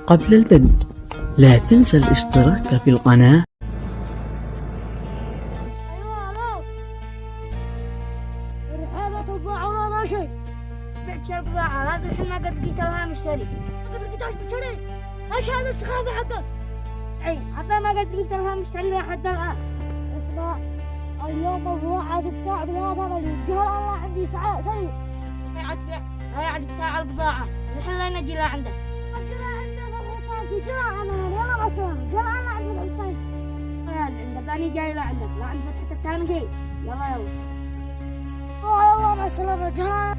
قبل البدء لا تنسى الاشتراك في القناة. ايوه الو، رحابة البضاعة ولا ما شيء؟ بعت شرب بضاعة هذا الحين ما قد لقيت لها مشتري. قد لقيتهاش مشتري؟ ايش هذا السخافة حقك؟ عين حتى ما قد لقيت لها مشتري لحد الآن. اسمع، اليوم البضاعة بتاع بهذا مليون، جهل الله عندي ساعة ثانية. هاي عاد بتاع البضاعة الحين لا نجي لا عندك. جرى عندك الحصان في جرى أنا يلا عشان جرى أنا عند الحصان. عندك أنا جاي لا عندك لا عند فتحة الثاني شيء. يلا يلا مع السلامة جرى.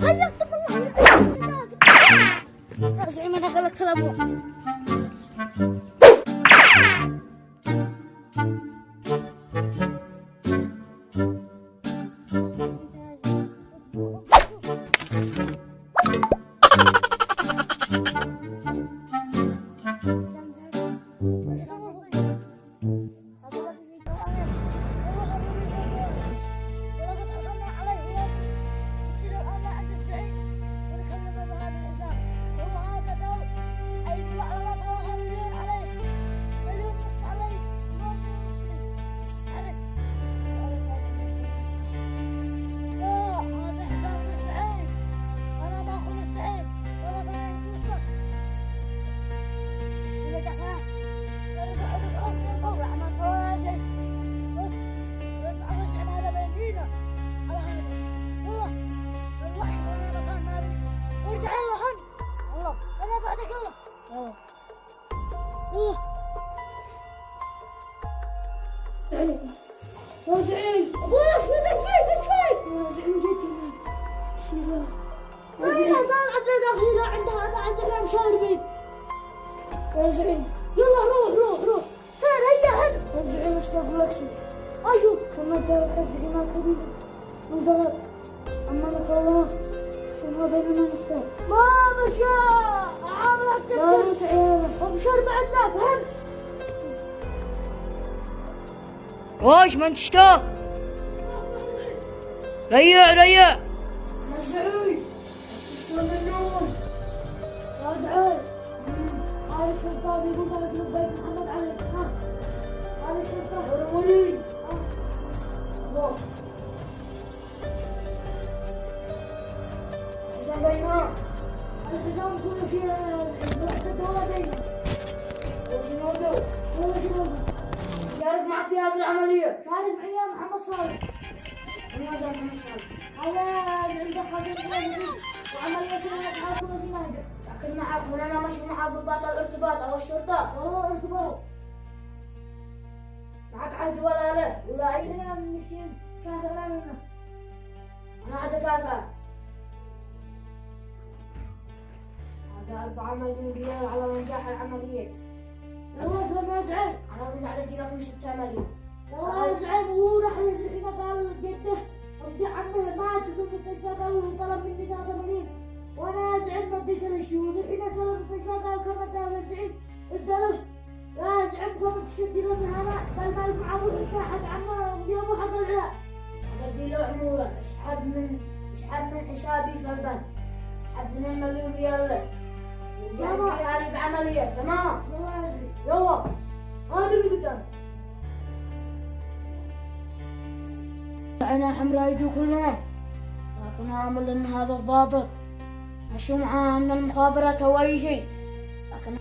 هيا اتق الله يا زعيم انا خلك كلامه. يا زعيم ابوي ايش بدك فيك ايش فيك؟ يا زعيم جيت يا زعيم صار عندنا داخلي لا عند هذا عندنا مشاربين يا زعيم. يلا روح سير هيا هن يا زعيم ايش تقول لك شيء؟ اشوف كما انت يا زعيم الكبير انزلت امامك الله شنو بيننا نساء ما مشى عاملك لا زعيم ابشر بعد ذاك هم وش ما انت شتو؟ ريع يا زعيم شلون النوم؟ ادعي. هاي الشرطة يقول لك بيت محمد علي. ها هاي الشرطة ولي. الله حسن بينا الحزام كل شيء الدولة وشنو دو؟ وشنو دو؟ تعرف معطي هذه العملية؟ تعرف عيال محمد صالح. من هذا محمد صالح؟ هذا عنده خبير وعملية الحاكم في نهجه. لكن معك هنا مش مع ضباط الارتباط أو الشرطة. والله ارتباط. معك عهد ولا لا؟ ولا أي هنا مشين كافر لا منه. أنا عاد كافر. هذا 4 مليون ريال على نجاح العملية. والله لما يزعل انا قلت على دي رقم 6 مليون. والله يزعل وهو راح الحين قال جده ودي عمه مات في المستشفى قال طلب مني 3 مليون وانا ازعل ما اديت له شيء والحين صار المستشفى قال كم تزعل اداله لا ازعل كم تشد له من هنا قال ما ينفع ابوه حق عمه يوم حق العلاج. ادي له عموله اسحب من حسابي في البنك اسحب 2 مليون ريال له. يلا هذه بعملية تمام. يلا هذا من قدام. عينه حمراء يجوا كلهم لكن آمل ان هذا الضابط مشوا معاه من المخابرات او اي شيء لكن